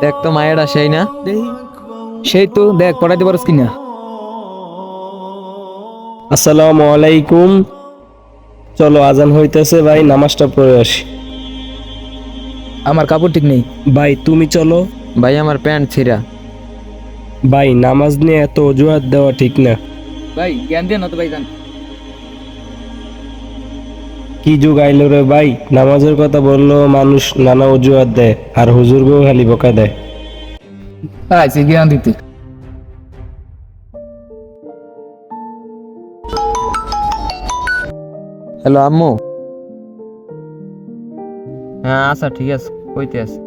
দেখ তো মায়েরা সেই না? দেখি সেই তো, দেখ পড়াইতে পারস কিনা। আসসালামু আলাইকুম। চলো আজান হইতেছে ভাই, নামাজটা পড়ে আসি। আমার কাপড় ঠিক নেই। ভাই তুমি চলো। ভাই আমার প্যান্ট ছিঁড়া। ভাই নামাজ নিয়ে এত অজুহাত দেওয়া ঠিক না। ভাই জ্ঞান দিয়ে না তো ভাই, জান কি যুগ আইলো রে ভাই, নামাজের কথা বললো মানুষ নানা অজুহাত দেয়, আর হুজুরকেও খালি বকা দেয়। আচ্ছা জ্ঞান দিতে। হ্যালো আম্মু। হ্যাঁ আচ্ছা ঠিক আছে, কইতে আছে।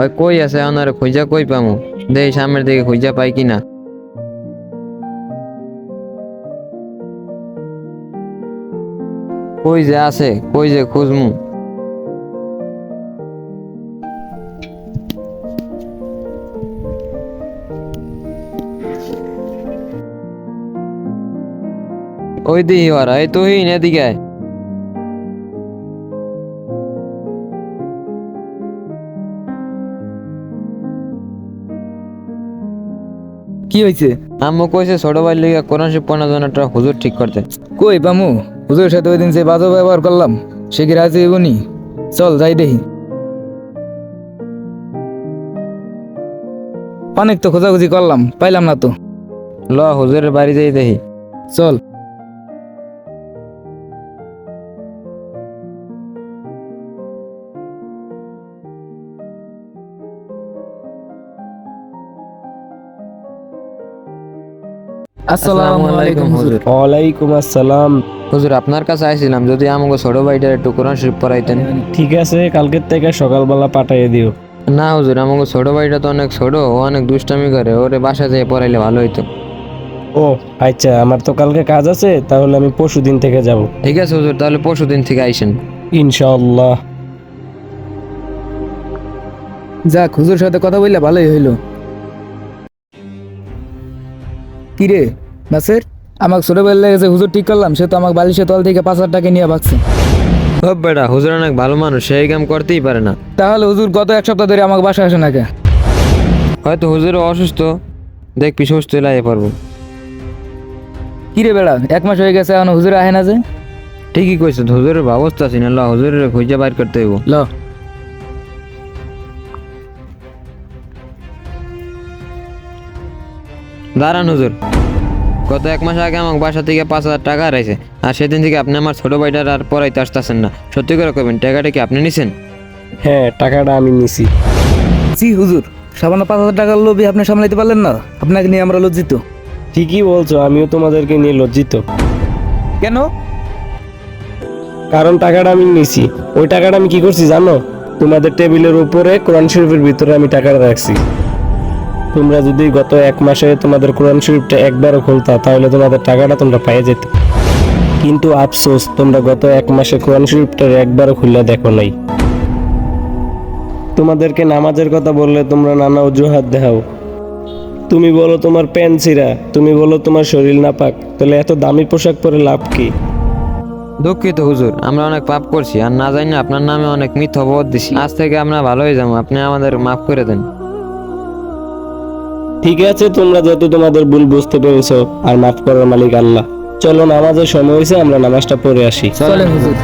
ওই কই আছে ওনারে খুঁজা কই পামু? দেই সামনের দিকে খুঁজা পাই কিনা। কই যে আছে, কই যে খুঁজমু। ওই দিহি ওরা, এই তুই এদিকে আয়। কি হয়েছে? আম্মু কইছে ছোট ভাই লিগা কোরআন শরীফ পড়ানোর জন্য একটা হুজুর ঠিক করতে। কই পামু? হুজুরের সাথে ওই দিন যে বাজে ব্যবহার করলাম, সে কি রাজি হইবনি? চল যাই দেখি। অনেক তো খোঁজাখুঁজি করলাম, পাইলাম না তো। ল হুজুরের বাড়ি যাই দেখি। চল। আসসালামু আলাইকুম হুজুর। ওয়ালাইকুম আসসালাম। হুজুর আপনার কাছে আইছিলাম, যদি আমাকে ছোট ভাইটার একটু কোরআন শরীফ পড়াইতেন। ঠিক আছে, কালকের থেকে সকালবেলা পাঠিয়ে দিও। না হুজুর, আমাকে ছোট ভাইটা তো অনেক ছোট, ও অনেক দুষ্টামি করে, ওরে বাসা যেয়ে পড়াইলে ভালো হইতো। ও আচ্ছা, আমার তো কালকে কাজ আছে, তাহলে আমি পরশুদিন থেকে যাব। ঠিক আছে হুজুর, তাহলে পরশু দিন থেকে আইসেন। ইনশাআল্লাহ। যাক, হুজুর সাথে কথা বললে ভালোই হইলো। কি রে নাসের, আমাকে ছোটবেলা লেগেছে হুজুর ঠিক করলাম, সে তো আমাকে বালিশের তল থেকে 5,000 টাকা নিয়ে ভাগছে। ও বেটা, হুজুর অনেক ভালো মানুষ, সেই কাম করতেই পারে না। তাহলে হুজুর গত 1 সপ্তাহ ধরে আমাকে বাসা আসে না কে? হয়তো হুজুরও অসুস্থ, দেখবি সুস্থ হইলে পারবো। কি রে বেড়া, 1 মাস হয়ে গেছে এখন হুজুর আহে না যে? ঠিকই কইছ, হুজুরের ব্যবস্থা আছে না, ল হুজুরের খুঁজে বাইর করতে হইব। ল। দাঁড়ান হুজুর, গত 1 মাস আগে আমার বাসা থেকে 5,000 টাকা হারাইছে, আর সেদিন থেকে আপনি আমার ছোট ভাইটার আর পড়াইতে আসতেছেন না। সত্যি করে কবেন, টাকাটা কি আপনি নিছেন? হ্যাঁ, টাকাটা আমি নিছি। জি হুজুর, সামান্য 5,000 টাকার লোভে আপনি সামলাইতে পারলেন না, আপনাকে নিয়ে আমরা লজ্জিত। ঠিকই বলছো, আমিও তোমাদেরকে নিয়ে লজ্জিত। কেন? কারণ টাকাটা আমি নিছি। ওই টাকাটা আমি কি করছি জানো? তোমাদের টেবিলের উপরে কোরআন শরীফের ভিতরে আমি টাকাটা রাখছি। তোমরা যদি গত 1 মাসে তোমাদের কোরআন শরীফটা একবারও খুলতা, তাহলে তোমাদের টাকাটা তোমরা পেয়ে যেত। কিন্তু আফসোস, তোমরা গত 1 মাসে কোরআন শরীফটা একবারও খুলে দেখো নাই। তোমাদেরকে নামাজের কথা বললে তোমরা নানা অজুহাত দেখাও। তুমি বলো তোমার প্যান্ট ছিঁড়া, তুমি বলো তোমার শরীর নাপাক, তাহলে এত দামি পোশাক পরে লাভ কি? দুঃখিত হুজুর, আমরা অনেক পাপ করছি, আর না জানি আপনার নামে অনেক মিথ্যা অপবাদ দিছি। আজ থেকে আমরা ভালো হয়ে যাবো, আপনি আমাদের মাফ করে দেন। ঠিক আছে, তোমরা যেহেতু তোমাদের ভুল বুঝতে পেরেছো, আর মাফ করার মালিক আল্লাহ। চলো নামাজের সময় হয়েছে, আমরা নামাজটা পড়ে আসি। চলেন হুজুর।